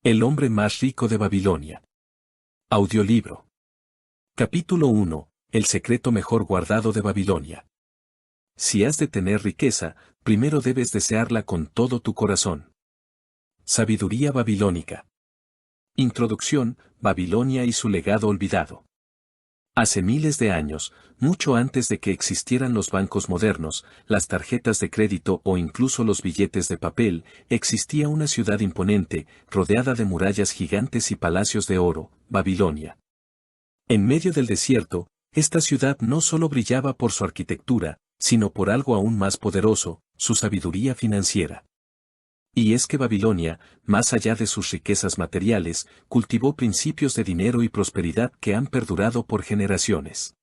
El hombre más rico de Babilonia. Audiolibro. Capítulo 1. El secreto mejor guardado de Babilonia. Si has de tener riqueza, primero debes desearla con todo tu corazón. Sabiduría babilónica. Introducción, Babilonia y su legado olvidado. Hace miles de años, mucho antes de que existieran los bancos modernos, las tarjetas de crédito o incluso los billetes de papel, existía una ciudad imponente, rodeada de murallas gigantes y palacios de oro, Babilonia. En medio del desierto, esta ciudad no solo brillaba por su arquitectura, sino por algo aún más poderoso, su sabiduría financiera. Y es que Babilonia, más allá de sus riquezas materiales, cultivó principios de dinero y prosperidad que han perdurado por generaciones.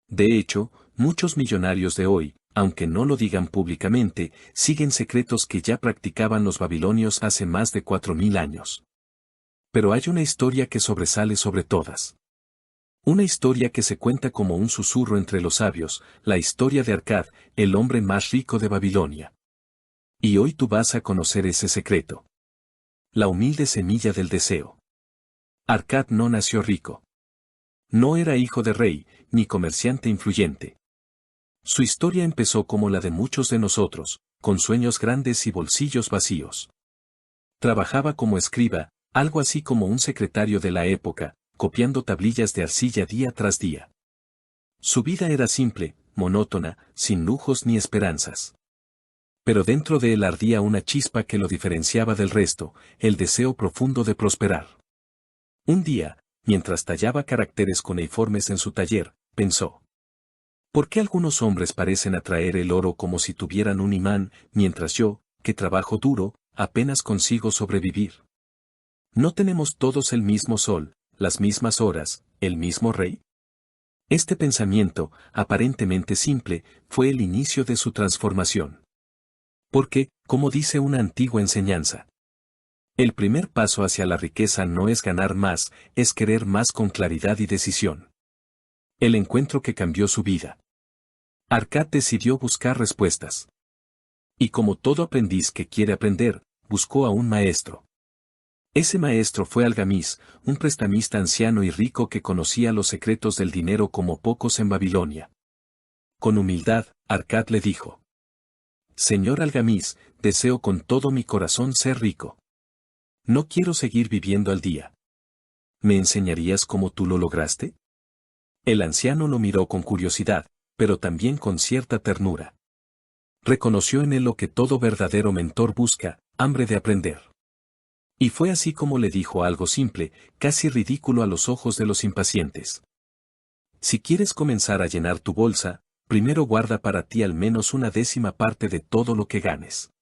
De hecho, muchos millonarios de hoy, aunque no lo digan públicamente, siguen secretos que ya practicaban los babilonios hace más de 4000 años. Pero hay una historia que sobresale sobre todas. Una historia que se cuenta como un susurro entre los sabios, la historia de Arcad, el hombre más rico de Babilonia. Y hoy tú vas a conocer ese secreto. La humilde semilla del deseo. Arcad no nació rico. No era hijo de rey, ni comerciante influyente. Su historia empezó como la de muchos de nosotros, con sueños grandes y bolsillos vacíos. Trabajaba como escriba, algo así como un secretario de la época, copiando tablillas de arcilla día tras día. Su vida era simple, monótona, sin lujos ni esperanzas. Pero dentro de él ardía una chispa que lo diferenciaba del resto, el deseo profundo de prosperar. Un día, mientras tallaba caracteres cuneiformes en su taller, pensó: ¿por qué algunos hombres parecen atraer el oro como si tuvieran un imán, mientras yo, que trabajo duro, apenas consigo sobrevivir? ¿No tenemos todos el mismo sol, las mismas horas, el mismo rey? Este pensamiento, aparentemente simple, fue el inicio de su transformación. Porque, como dice una antigua enseñanza, el primer paso hacia la riqueza no es ganar más, es querer más con claridad y decisión. El encuentro que cambió su vida. Arcad decidió buscar respuestas. Y como todo aprendiz que quiere aprender, buscó a un maestro. Ese maestro fue Algamis, un prestamista anciano y rico que conocía los secretos del dinero como pocos en Babilonia. Con humildad, Arcad le dijo: Señor Algamis, deseo con todo mi corazón ser rico. No quiero seguir viviendo al día. ¿Me enseñarías cómo tú lo lograste? El anciano lo miró con curiosidad, pero también con cierta ternura. Reconoció en él lo que todo verdadero mentor busca, hambre de aprender. Y fue así como le dijo algo simple, casi ridículo a los ojos de los impacientes. Si quieres comenzar a llenar tu bolsa, primero guarda para ti al menos una décima parte de todo lo que ganes.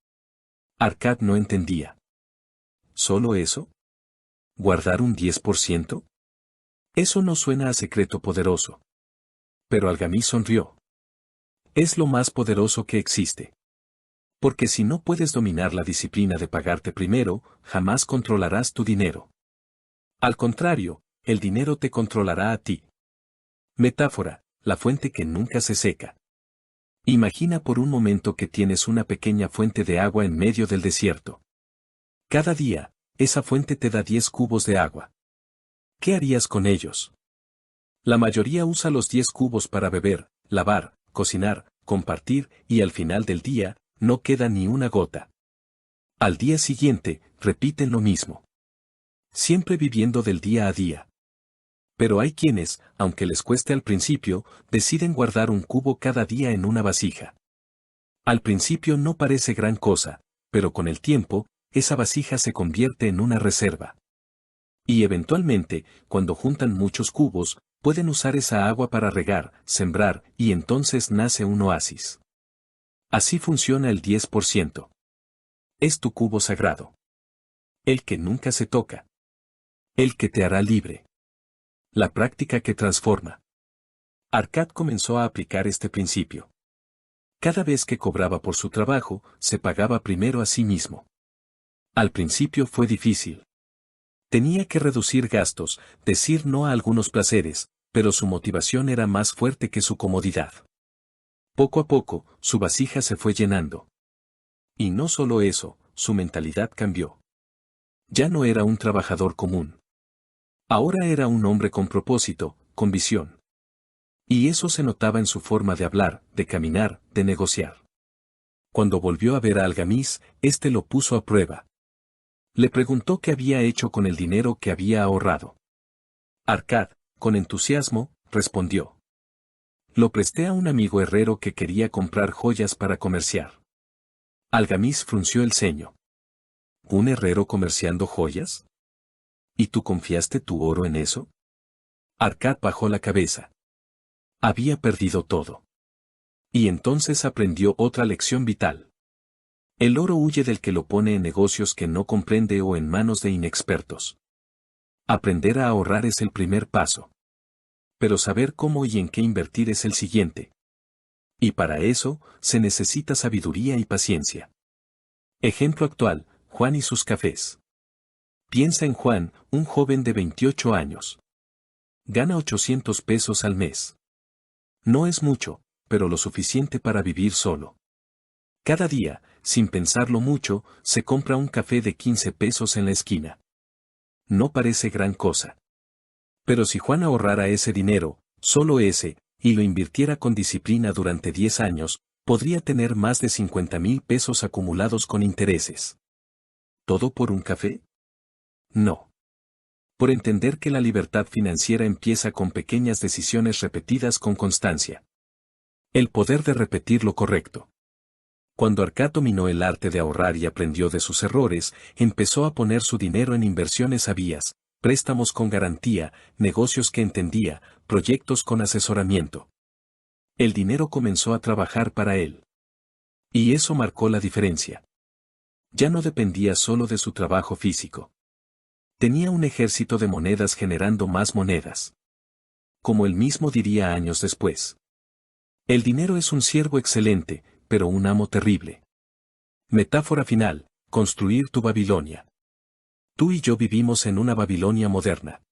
Arcad no entendía. ¿Solo eso? ¿Guardar un 10%? Eso no suena a secreto poderoso. Pero Algamis sonrió. Es lo más poderoso que existe. Porque si no puedes dominar la disciplina de pagarte primero, jamás controlarás tu dinero. Al contrario, el dinero te controlará a ti. Metáfora, la fuente que nunca se seca. Imagina por un momento que tienes una pequeña fuente de agua en medio del desierto. Cada día, esa fuente te da 10 cubos de agua. ¿Qué harías con ellos? La mayoría usa los 10 cubos para beber, lavar, cocinar, compartir, y al final del día, no queda ni una gota. Al día siguiente, repiten lo mismo. Siempre viviendo del día a día. Pero hay quienes, aunque les cueste al principio, deciden guardar un cubo cada día en una vasija. Al principio no parece gran cosa, pero con el tiempo, esa vasija se convierte en una reserva. Y eventualmente, cuando juntan muchos cubos, pueden usar esa agua para regar, sembrar, y entonces nace un oasis. Así funciona el 10%. Es tu cubo sagrado. El que nunca se toca. El que te hará libre. La práctica que transforma. Arcad comenzó a aplicar este principio. Cada vez que cobraba por su trabajo, se pagaba primero a sí mismo. Al principio fue difícil. Tenía que reducir gastos, decir no a algunos placeres, pero su motivación era más fuerte que su comodidad. Poco a poco, su vasija se fue llenando. Y no solo eso, su mentalidad cambió. Ya no era un trabajador común. Ahora era un hombre con propósito, con visión. Y eso se notaba en su forma de hablar, de caminar, de negociar. Cuando volvió a ver a Algamis, éste lo puso a prueba. Le preguntó qué había hecho con el dinero que había ahorrado. Arcad, con entusiasmo, respondió. Lo presté a un amigo herrero que quería comprar joyas para comerciar. Algamis frunció el ceño. ¿Un herrero comerciando joyas? ¿Y tú confiaste tu oro en eso? Arcad bajó la cabeza. Había perdido todo. Y entonces aprendió otra lección vital. El oro huye del que lo pone en negocios que no comprende o en manos de inexpertos. Aprender a ahorrar es el primer paso. Pero saber cómo y en qué invertir es el siguiente. Y para eso, se necesita sabiduría y paciencia. Ejemplo actual, Juan y sus cafés. Piensa en Juan, un joven de 28 años. Gana 800 pesos al mes. No es mucho, pero lo suficiente para vivir solo. Cada día, sin pensarlo mucho, se compra un café de 15 pesos en la esquina. No parece gran cosa. Pero si Juan ahorrara ese dinero, solo ese, y lo invirtiera con disciplina durante 10 años, podría tener más de 50,000 pesos acumulados con intereses. ¿Todo por un café? No. Por entender que la libertad financiera empieza con pequeñas decisiones repetidas con constancia. El poder de repetir lo correcto. Cuando Arcad dominó el arte de ahorrar y aprendió de sus errores, empezó a poner su dinero en inversiones sabias, préstamos con garantía, negocios que entendía, proyectos con asesoramiento. El dinero comenzó a trabajar para él. Y eso marcó la diferencia. Ya no dependía solo de su trabajo físico. Tenía un ejército de monedas generando más monedas. Como él mismo diría años después. El dinero es un siervo excelente, pero un amo terrible. Metáfora final, construir tu Babilonia. Tú y yo vivimos en una Babilonia moderna.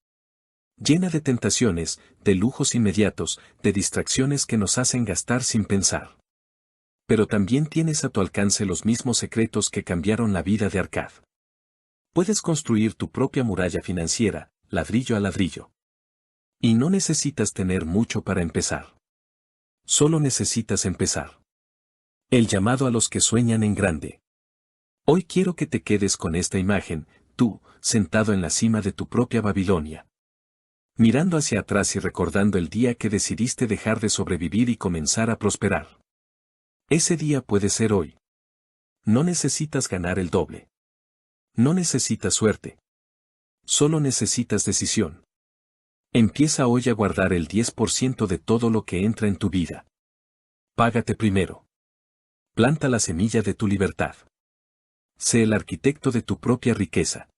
Llena de tentaciones, de lujos inmediatos, de distracciones que nos hacen gastar sin pensar. Pero también tienes a tu alcance los mismos secretos que cambiaron la vida de Arcad. Puedes construir tu propia muralla financiera, ladrillo a ladrillo. Y no necesitas tener mucho para empezar. Solo necesitas empezar. El llamado a los que sueñan en grande. Hoy quiero que te quedes con esta imagen, tú, sentado en la cima de tu propia Babilonia. Mirando hacia atrás y recordando el día que decidiste dejar de sobrevivir y comenzar a prosperar. Ese día puede ser hoy. No necesitas ganar el doble. No necesitas suerte. Solo necesitas decisión. Empieza hoy a guardar el 10% de todo lo que entra en tu vida. Págate primero. Planta la semilla de tu libertad. Sé el arquitecto de tu propia riqueza.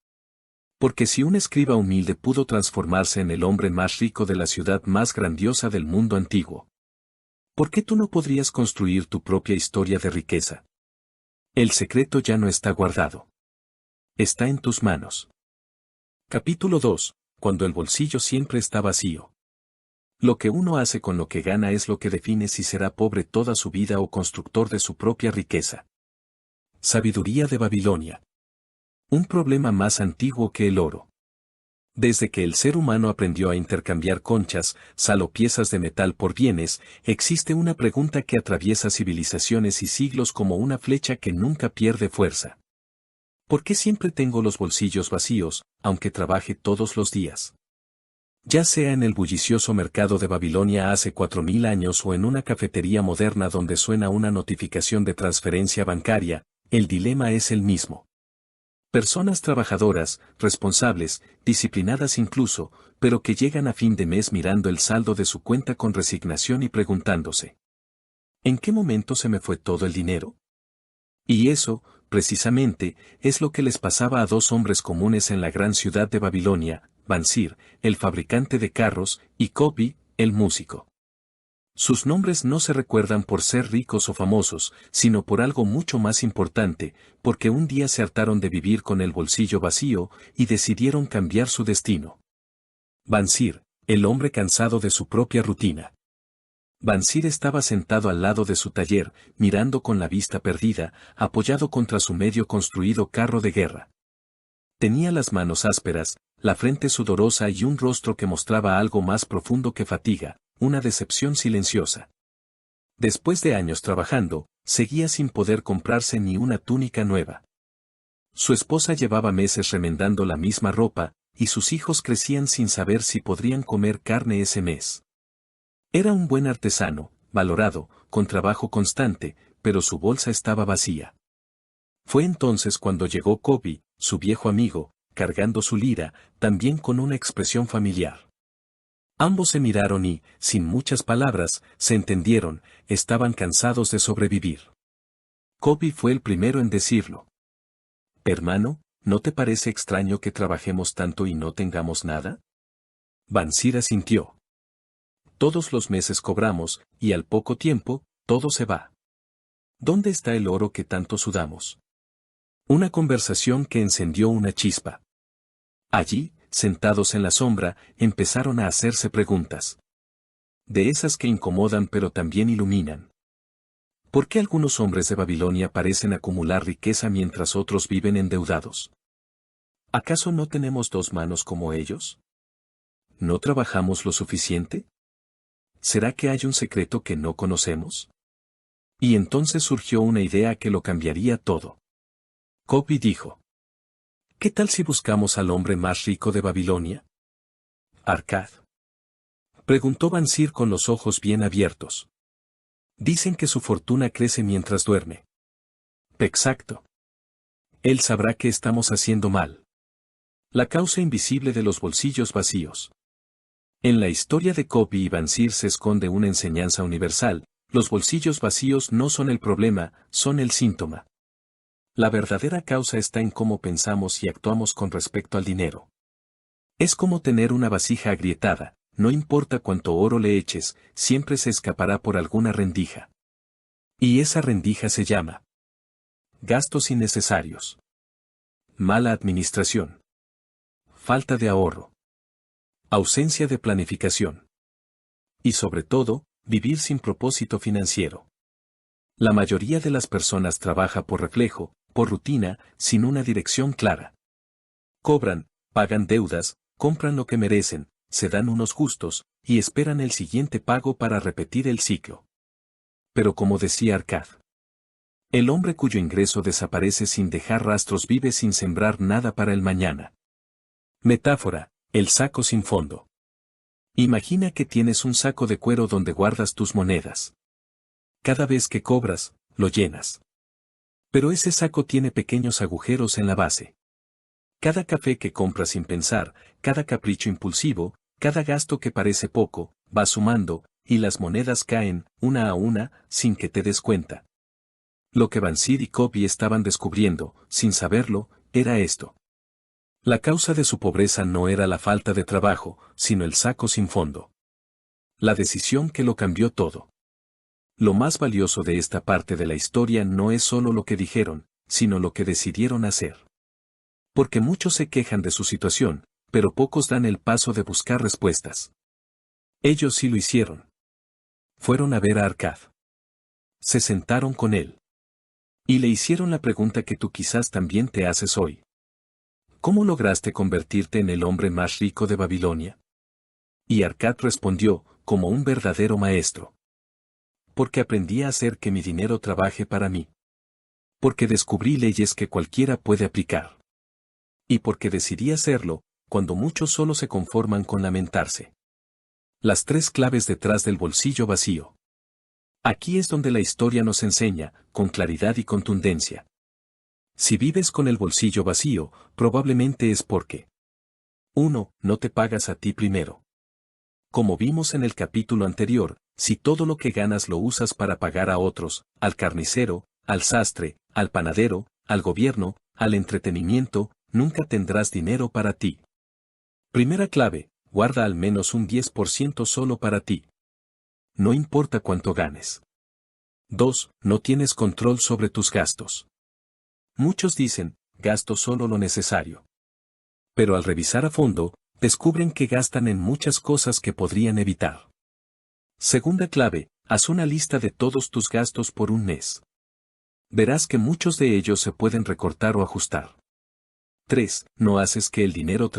Porque si un escriba humilde pudo transformarse en el hombre más rico de la ciudad más grandiosa del mundo antiguo, ¿por qué tú no podrías construir tu propia historia de riqueza? El secreto ya no está guardado. Está en tus manos. Capítulo 2. Cuando el bolsillo siempre está vacío. Lo que uno hace con lo que gana es lo que define si será pobre toda su vida o constructor de su propia riqueza. Sabiduría de Babilonia. Un problema más antiguo que el oro. Desde que el ser humano aprendió a intercambiar conchas, sal o piezas de metal por bienes, existe una pregunta que atraviesa civilizaciones y siglos como una flecha que nunca pierde fuerza. ¿Por qué siempre tengo los bolsillos vacíos, aunque trabaje todos los días? Ya sea en el bullicioso mercado de Babilonia hace 4000 años o en una cafetería moderna donde suena una notificación de transferencia bancaria, el dilema es el mismo. Personas trabajadoras, responsables, disciplinadas incluso, pero que llegan a fin de mes mirando el saldo de su cuenta con resignación y preguntándose: ¿en qué momento se me fue todo el dinero? Y eso, precisamente, es lo que les pasaba a dos hombres comunes en la gran ciudad de Babilonia, Bansir, el fabricante de carros, y Copy, el músico. Sus nombres no se recuerdan por ser ricos o famosos, sino por algo mucho más importante, porque un día se hartaron de vivir con el bolsillo vacío y decidieron cambiar su destino. Bansir, el hombre cansado de su propia rutina. Bansir estaba sentado al lado de su taller, mirando con la vista perdida, apoyado contra su medio construido carro de guerra. Tenía las manos ásperas, la frente sudorosa y un rostro que mostraba algo más profundo que fatiga, una decepción silenciosa. Después de años trabajando, seguía sin poder comprarse ni una túnica nueva. Su esposa llevaba meses remendando la misma ropa, y sus hijos crecían sin saber si podrían comer carne ese mes. Era un buen artesano, valorado, con trabajo constante, pero su bolsa estaba vacía. Fue entonces cuando llegó Kobi, su viejo amigo, cargando su lira, también con una expresión familiar. Ambos se miraron y, sin muchas palabras, se entendieron, estaban cansados de sobrevivir. Kobi fue el primero en decirlo. «Hermano, ¿no te parece extraño que trabajemos tanto y no tengamos nada?» Bansir asintió. «Todos los meses cobramos, y al poco tiempo, todo se va. ¿Dónde está el oro que tanto sudamos?» Una conversación que encendió una chispa. Allí, sentados en la sombra, empezaron a hacerse preguntas. De esas que incomodan pero también iluminan. ¿Por qué algunos hombres de Babilonia parecen acumular riqueza mientras otros viven endeudados? ¿Acaso no tenemos dos manos como ellos? ¿No trabajamos lo suficiente? ¿Será que hay un secreto que no conocemos? Y entonces surgió una idea que lo cambiaría todo. Kobi dijo. ¿Qué tal si buscamos al hombre más rico de Babilonia? ¿Arkad? Preguntó Bansir con los ojos bien abiertos. Dicen que su fortuna crece mientras duerme. Exacto. Él sabrá que estamos haciendo mal. La causa invisible de los bolsillos vacíos. En la historia de Kobi y Bansir se esconde una enseñanza universal: los bolsillos vacíos no son el problema, son el síntoma. La verdadera causa está en cómo pensamos y actuamos con respecto al dinero. Es como tener una vasija agrietada, no importa cuánto oro le eches, siempre se escapará por alguna rendija. Y esa rendija se llama gastos innecesarios, mala administración, falta de ahorro, ausencia de planificación. Y sobre todo, vivir sin propósito financiero. La mayoría de las personas trabaja por reflejo, por rutina, sin una dirección clara. Cobran, pagan deudas, compran lo que merecen, se dan unos gustos, y esperan el siguiente pago para repetir el ciclo. Pero como decía Arkad, el hombre cuyo ingreso desaparece sin dejar rastros vive sin sembrar nada para el mañana. Metáfora, el saco sin fondo. Imagina que tienes un saco de cuero donde guardas tus monedas. Cada vez que cobras, lo llenas. Pero ese saco tiene pequeños agujeros en la base. Cada café que compras sin pensar, cada capricho impulsivo, cada gasto que parece poco, va sumando, y las monedas caen, una a una, sin que te des cuenta. Lo que Bansir y Kobi estaban descubriendo, sin saberlo, era esto. La causa de su pobreza no era la falta de trabajo, sino el saco sin fondo. La decisión que lo cambió todo. Lo más valioso de esta parte de la historia no es solo lo que dijeron, sino lo que decidieron hacer. Porque muchos se quejan de su situación, pero pocos dan el paso de buscar respuestas. Ellos sí lo hicieron. Fueron a ver a Arkad. Se sentaron con él. Y le hicieron la pregunta que tú quizás también te haces hoy. ¿Cómo lograste convertirte en el hombre más rico de Babilonia? Y Arkad respondió, como un verdadero maestro. Porque aprendí a hacer que mi dinero trabaje para mí. Porque descubrí leyes que cualquiera puede aplicar. Y porque decidí hacerlo, cuando muchos solo se conforman con lamentarse. Las tres claves detrás del bolsillo vacío. Aquí es donde la historia nos enseña, con claridad y contundencia. Si vives con el bolsillo vacío, probablemente es porque 1. No te pagas a ti primero. Como vimos en el capítulo anterior, si todo lo que ganas lo usas para pagar a otros, al carnicero, al sastre, al panadero, al gobierno, al entretenimiento, nunca tendrás dinero para ti. Primera clave, guarda al menos un 10% solo para ti. No importa cuánto ganes. 2. No tienes control sobre tus gastos. Muchos dicen, gasto solo lo necesario. Pero al revisar a fondo, descubren que gastan en muchas cosas que podrían evitar. Segunda clave, haz una lista de todos tus gastos por un mes. Verás que muchos de ellos se pueden recortar o ajustar. 3. No haces que el dinero